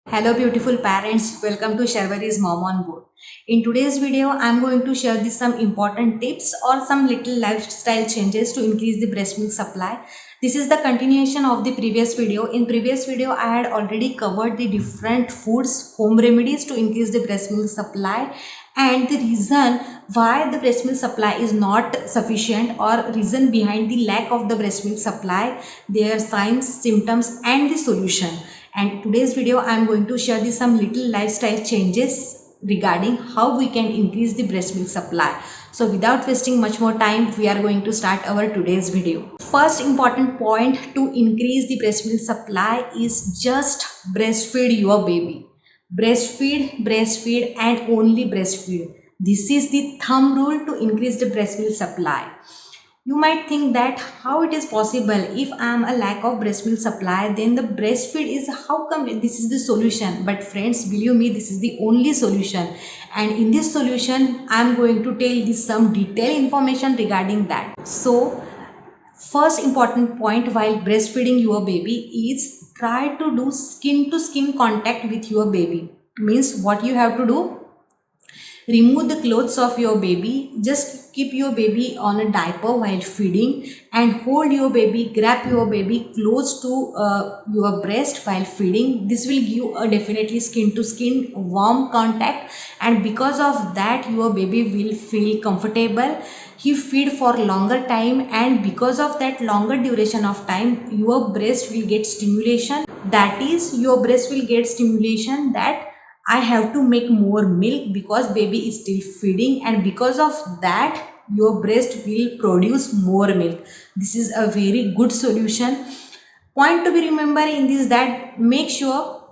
Hello beautiful parents, welcome to Sharvari's Mom on Board. In today's video, I'm going to share some important tips or some little lifestyle changes to increase the breast milk supply. This is the continuation of the previous video. In previous video, I had already covered the different foods, home remedies to increase the breast milk supply and the reason why the breast milk supply is not sufficient or reason behind the lack of the breast milk supply, their signs, symptoms and the solution. And today's video I am going to share some little lifestyle changes regarding how we can increase the breast milk supply. So without wasting much more time, we are going to start our today's video. First important point to increase the breast milk supply is just breastfeed your baby. Breastfeed, breastfeed and only breastfeed. This is the thumb rule to increase the breast milk supply. You might think that how it is possible if I am a lack of breast milk supply, then the breastfeed is how come this is the solution. But friends, believe me, this is the only solution. And in this solution, I am going to tell you some detailed information regarding that. So, first important point while breastfeeding your baby is try to do skin to skin contact with your baby. Means what you have to do, remove the clothes of your baby, just keep your baby on a diaper while feeding and hold your baby, grab your baby close to your breast while feeding. This will give a definitely skin to skin warm contact, and because of that your baby will feel comfortable. He feed for longer time, and because of that longer duration of time your breast will get stimulation. That is, your breast will get stimulation that I have to make more milk because baby is still feeding, and because of that your breast will produce more milk. This is a very good solution. Point to be remember in this, that make sure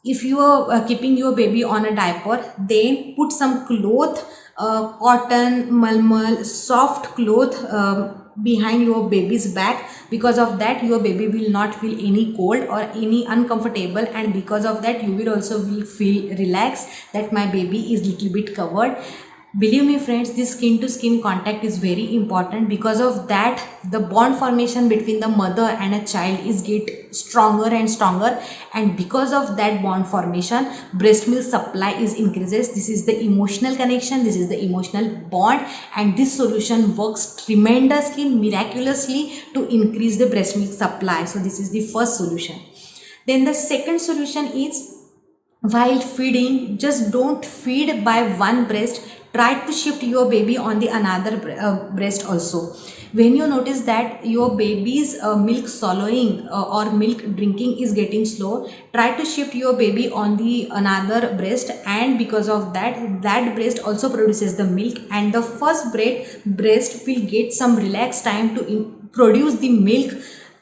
if you are keeping your baby on a diaper, then put some cloth, cotton, malmal, soft cloth behind your baby's back. Because of that your baby will not feel any cold or any uncomfortable, and because of that you will also will feel relaxed that my baby is little bit covered. Believe me friends, this skin to skin contact is very important. Because of that the bond formation between the mother and a child is get stronger and stronger, and because of that bond formation breast milk supply is increases. This is the emotional connection, this is the emotional bond, and this solution works tremendously, miraculously to increase the breast milk supply. So this is the first solution. Then the second solution is, while feeding, just don't feed by one breast, try to shift your baby on the another breast also. When you notice that your baby's milk swallowing or milk drinking is getting slow, try to shift your baby on the another breast, and because of that that breast also produces the milk, and the first breast will get some relaxed time to produce the milk.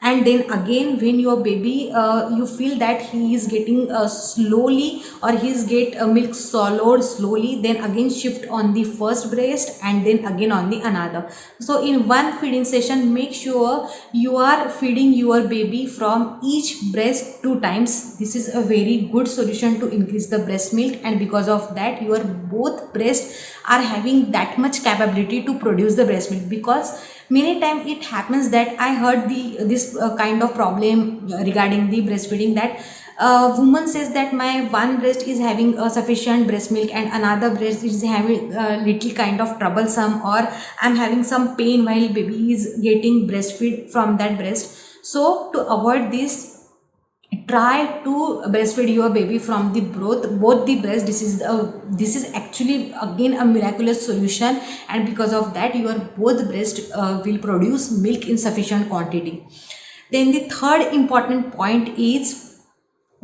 And then again when your baby you feel that he is getting slowly, or he is get milk swallowed slowly, then again shift on the first breast and then again on the another. So in one feeding session make sure you are feeding your baby from each breast 2 times. This is a very good solution to increase the breast milk, and because of that your both breasts are having that much capability to produce the breast milk. Because many times it happens that I heard this kind of problem regarding the breastfeeding, that woman says that my one breast is having sufficient breast milk and another breast is having a little kind of troublesome, or I'm having some pain while baby is getting breastfeed from that breast. So to avoid this, try to breastfeed your baby from the both the breast. This is actually again a miraculous solution, and because of that your both breast will produce milk in sufficient quantity. Then the third important point is,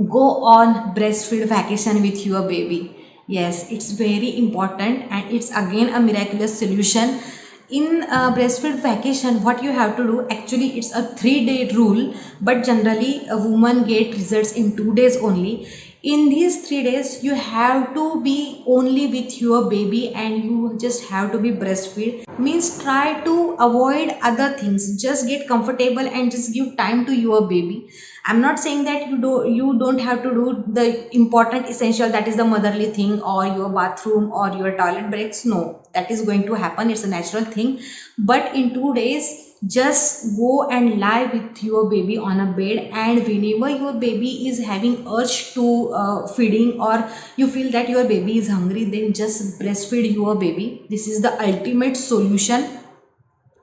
go on breastfeed vacation with your baby. Yes, it's very important, and it's again a miraculous solution. In breastfeed vacation what you have to do, actually it's a 3-day rule, but generally a woman get results in 2 days only. In these 3 days you have to be only with your baby and you just have to be breastfeed. Means try to avoid other things, just get comfortable and just give time to your baby. I'm not saying that you don't have to do the important essential, that is the motherly thing or your bathroom or your toilet breaks. No, that is going to happen, it's a natural thing. But in 2 days just go and lie with your baby on a bed, and whenever your baby is having urge to feeding, or you feel that your baby is hungry, then just breastfeed your baby. This is the ultimate solution.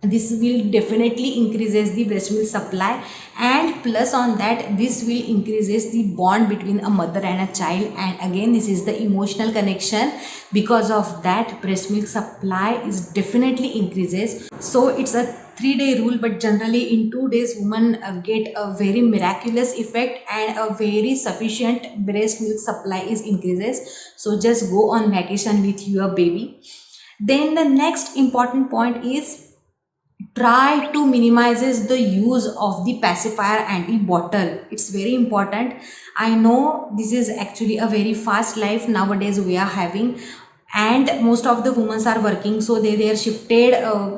This will definitely increases the breast milk supply, and plus on that this will increases the bond between a mother and a child, and again this is the emotional connection. Because of that, breast milk supply is definitely increases. So it's a 3-day rule, but generally in 2 days women get a very miraculous effect, and a very sufficient breast milk supply is increases. So just go on vacation with your baby. Then the next important point is, try to minimizes the use of the pacifier and the bottle. It's very important. I know this is actually a very fast life nowadays we are having, and most of the women are working, so they are shifted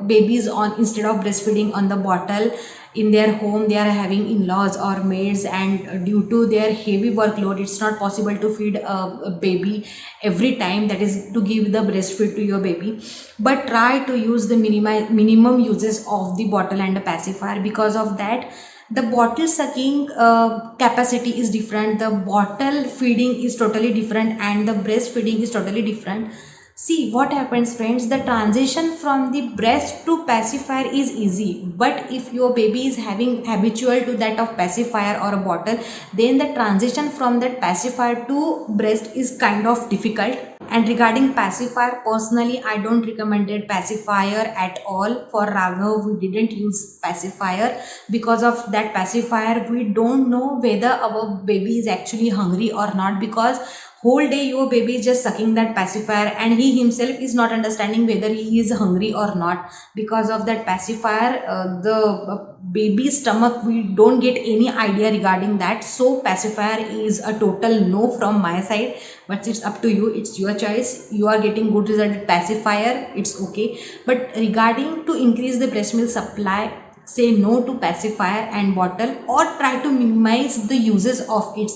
babies on, instead of breastfeeding on the bottle in their home, they are having in-laws or maids, and due to their heavy workload it's not possible to feed a baby every time, that is to give the breastfeed to your baby. But try to use the minimum uses of the bottle and the pacifier. Because of that, the bottle sucking capacity is different, the bottle feeding is totally different, and the breastfeeding is totally different. See what happens, friends, the transition from the breast to pacifier is easy, but if your baby is having habitual to that of pacifier or a bottle, then the transition from that pacifier to breast is kind of difficult. And regarding pacifier, personally I don't recommended pacifier at all. For Raghav, we didn't use pacifier. Because of that pacifier, we don't know whether our baby is actually hungry or not, because whole day your baby is just sucking that pacifier, and he himself is not understanding whether he is hungry or not. Because of that pacifier, the baby's stomach, we don't get any idea regarding that. So pacifier is a total no from my side, but it's up to you, it's your choice. You are getting good result with pacifier, it's okay. But regarding to increase the breast milk supply, say no to pacifier and bottle, or try to minimize the uses of it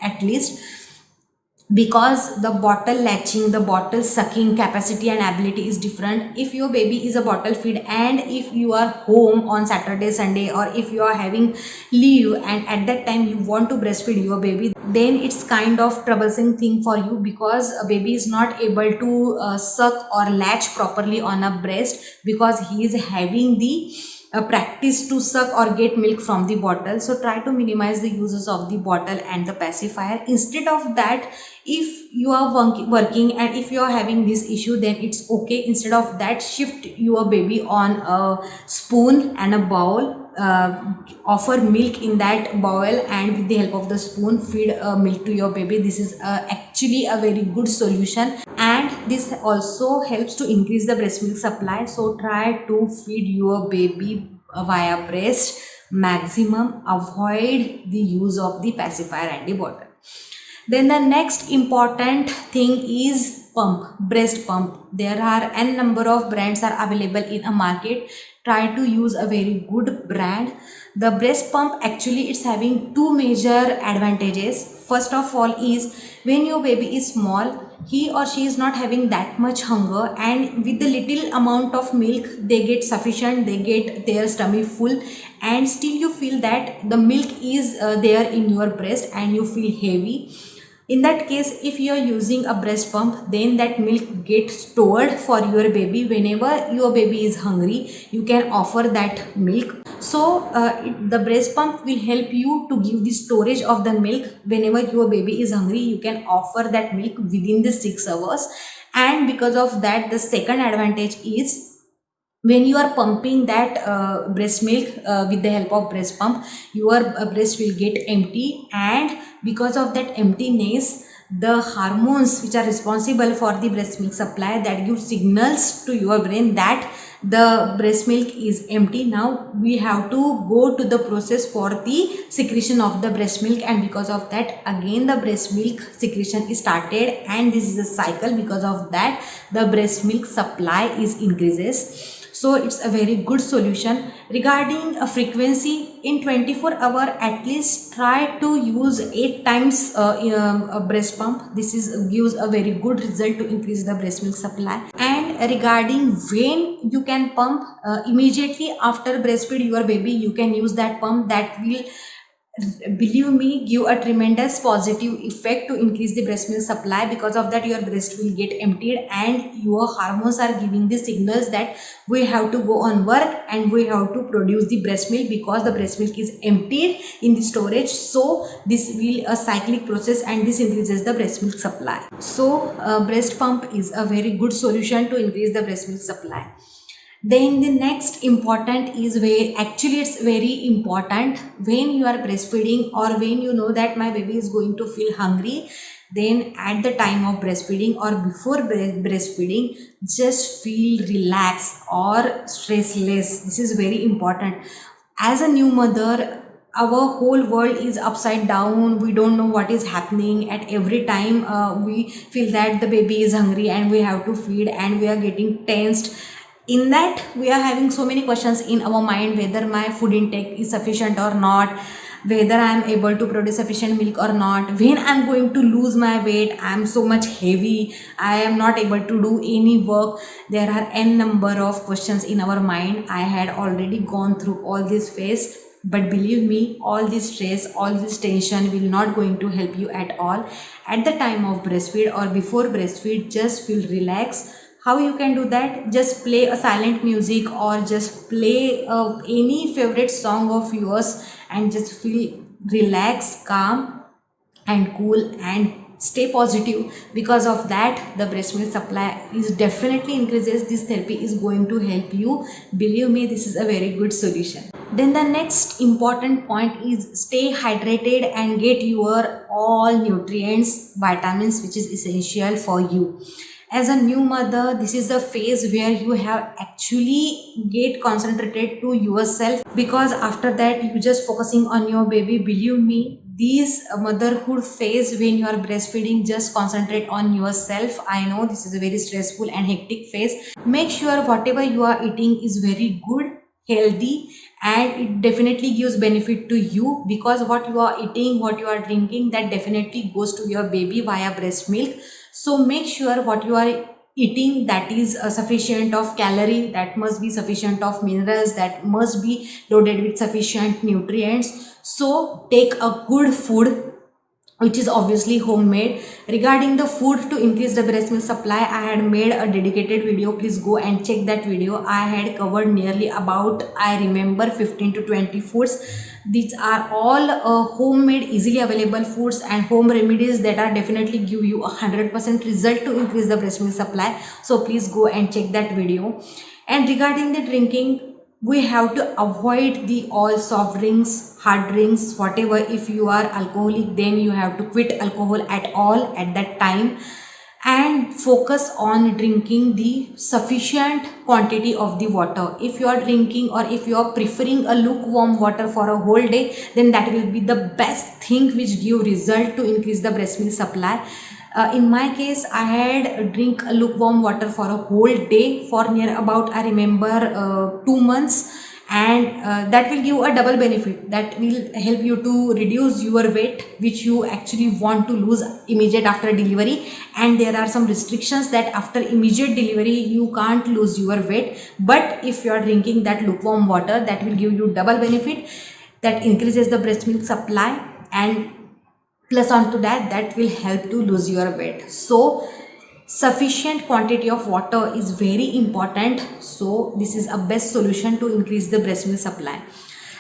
at least. Because the bottle latching, the bottle sucking capacity and ability is different. If your baby is a bottle feed, and if you are home on Saturday, Sunday, or if you are having leave, and at that time you want to breastfeed your baby, then it's kind of troublesome thing for you, because a baby is not able to suck or latch properly on a breast, because he is having the practice to suck or get milk from the bottle. So try to minimize the uses of the bottle and the pacifier. Instead of that, if you are working and if you are having this issue, then it's okay. Instead of that, shift your baby on a spoon and a bowl. Offer milk in that bowl, and with the help of the spoon feed milk to your baby. This is actually a very good solution, and this also helps to increase the breast milk supply. So try to feed your baby via breast maximum. Avoid the use of the pacifier and the bottle. Then the next important thing is pump, breast pump. There are n number of brands are available in a market. Try to use a very good brand. The breast pump, actually it's having two major advantages. First of all is, when your baby is small, he or she is not having that much hunger, and with the little amount of milk they get sufficient, they get their stomach full, and still you feel that the milk is there in your breast and you feel heavy. In that case, if you are using a breast pump, then that milk gets stored for your baby. Whenever your baby is hungry, you can offer that milk. So the breast pump will help you to give the storage of the milk. Whenever your baby is hungry, you can offer that milk within the 6 hours. And because of that, the second advantage is, when you are pumping that breast milk with the help of breast pump, your breast will get empty, and because of that emptiness, the hormones which are responsible for the breast milk supply, that give signals to your brain that the breast milk is empty. Now we have to go to the process for the secretion of the breast milk, and because of that, again the breast milk secretion is started, and this is a cycle. Because of that, the breast milk supply is increases. So it's a very good solution. Regarding a frequency, in 24 hour, at least try to use 8 times a breast pump. This is gives a very good result to increase the breast milk supply. And And regarding when you can pump, immediately after breastfeed your baby you can use that pump. That will, believe me, give a tremendous positive effect to increase the breast milk supply. Because of that your breast will get emptied and your hormones are giving the signals that we have to go on work and we have to produce the breast milk, because the breast milk is emptied in the storage. So this will a cyclic process and this increases the breast milk supply. So breast pump is a very good solution to increase the breast milk supply. Then the next important is where actually it's very important when you are breastfeeding or when you know that my baby is going to feel hungry. Then at the time of breastfeeding or before breastfeeding, just feel relaxed or stressless. This is very important. As a new mother, our whole world is upside down. We don't know what is happening. At every time we feel that the baby is hungry and we have to feed and we are getting tensed. In that we are having so many questions in our mind, whether my food intake is sufficient or not, whether I am able to produce sufficient milk or not, when I am going to lose my weight, I am so much heavy, I am not able to do any work. There are n number of questions in our mind. I had already gone through all this phase, but believe me, all this stress, all this tension will not going to help you at all. At the time of breastfeed or before breastfeed, just feel relaxed. How you can do that? Just play a silent music or just play any favorite song of yours and just feel relaxed, calm and cool and stay positive. Because of that the breast milk supply is definitely increases. This therapy is going to help you. Believe me, this is a very good solution. Then the next important point is stay hydrated and get your all nutrients, vitamins, which is essential for you. As a new mother, this is the phase where you have actually get concentrated to yourself, because after that you just focusing on your baby. Believe me, this motherhood phase when you are breastfeeding, just concentrate on yourself. I know this is a very stressful and hectic phase. Make sure whatever you are eating is very good, healthy, and it definitely gives benefit to you, because what you are eating, what you are drinking, that definitely goes to your baby via breast milk. So make sure what you are eating, that is sufficient of calorie, that must be sufficient of minerals, that must be loaded with sufficient nutrients. So take a good food which is obviously homemade. Regarding the food to increase the breast milk supply, I had made a dedicated video. Please go and check that video. I had covered nearly about, I remember, 15 to 20 foods. These are all homemade, easily available foods and home remedies that are definitely give you 100% result to increase the breast milk supply. So please go and check that video. And regarding the drinking, we have to avoid the all soft drinks, hard drinks, whatever. If you are alcoholic, then you have to quit alcohol at all at that time and focus on drinking the sufficient quantity of the water. If you are drinking or if you are preferring a lukewarm water for a whole day, then that will be the best thing which give result to increase the breast milk supply. In my case, I had drink lukewarm water for a whole day for near about, I remember, 2 months, and that will give a double benefit. That will help you to reduce your weight which you actually want to lose immediate after delivery. And there are some restrictions that after immediate delivery you can't lose your weight, but if you are drinking that lukewarm water, that will give you double benefit, that increases the breast milk supply, and plus on to that, that will help to lose your weight. So sufficient quantity of water is very important. So this is a best solution to increase the breast milk supply.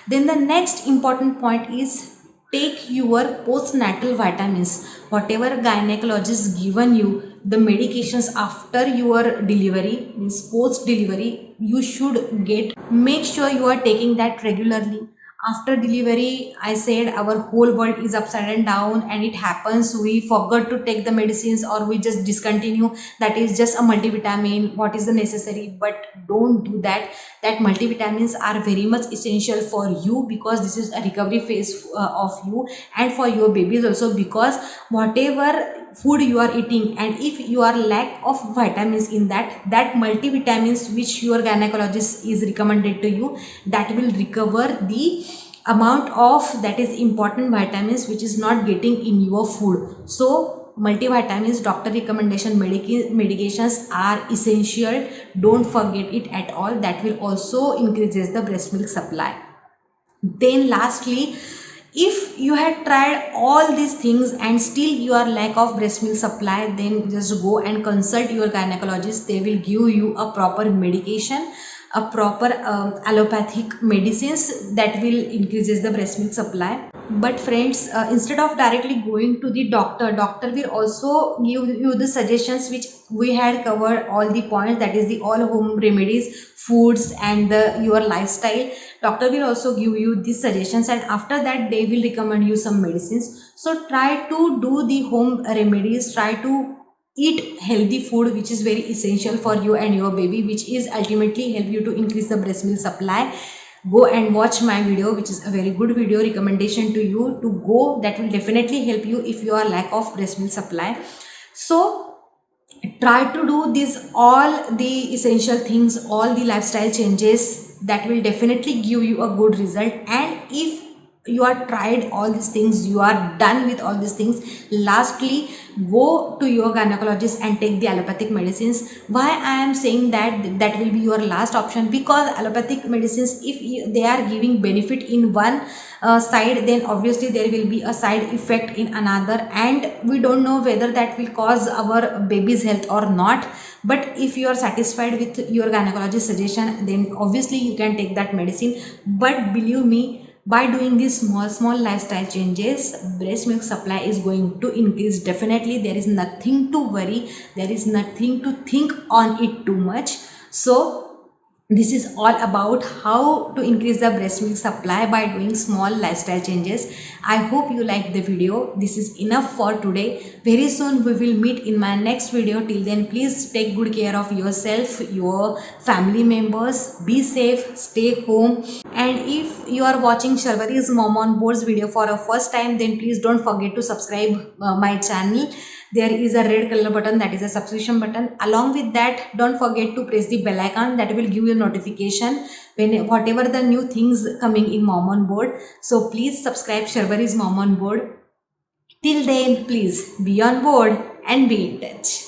Then the next important point is take your postnatal vitamins. Whatever gynecologist given you the medications after your delivery, means post delivery, you should get. Make sure you are taking that regularly. After delivery, I said our whole world is upside and down, and it happens we forgot to take the medicines or we just discontinue. That is just a multivitamin, what is the necessary, but don't do that. That multivitamins are very much essential for you, because this is a recovery phase of you and for your babies also. Because whatever food you are eating, and if you are lack of vitamins in that multivitamins which your gynecologist is recommended to you, that will recover the amount of that is important vitamins which is not getting in your food. So multivitamins, doctor recommendation medications are essential. Don't forget it at all. That will also increases the breast milk supply. Then lastly, if you had tried all these things and still you are lack of breast milk supply, then just go and consult your gynecologist. They will give you a proper medication, a proper allopathic medicines that will increases the breast milk supply. But friends, instead of directly going to the doctor will also give you the suggestions which we had covered all the points, that is the all home remedies, foods, and the your lifestyle. Doctor will also give you these suggestions, and after that they will recommend you some medicines. So try to do the home remedies, try to eat healthy food, which is very essential for you and your baby, which is ultimately help you to increase the breast milk supply. Go and watch my video, which is a very good video recommendation to you to go. That will definitely help you if you are lack of breast milk supply. So try to do this all the essential things, all the lifestyle changes, that will definitely give you a good result. And if you are tried all these things, you are done with all these things, lastly go to your gynecologist and take the allopathic medicines. Why I am saying that that will be your last option? Because allopathic medicines, if they are giving benefit in one side, then obviously there will be a side effect in another, and we don't know whether that will cause our baby's health or not. But if you are satisfied with your gynecologist suggestion, then obviously you can take that medicine. But believe me, by doing these small lifestyle changes, breast milk supply is going to increase. Definitely there is nothing to worry, there is nothing to think on it too much. So this is all about how to increase the breast milk supply by doing small lifestyle changes. I hope you liked the video. This is enough for today. Very soon we will meet in my next video. Till then, please take good care of yourself, your family members. Be safe, stay home. And if you are watching Sharvari's Mom on Board's video for a first time, then please don't forget to subscribe my channel. There is a red color button, that is a subscription button. Along with that, don't forget to press the bell icon, that will give you a notification when whatever the new things coming in Mom on Board. So please subscribe Sharvari's Mom on Board. Till then, please be on board and be in touch.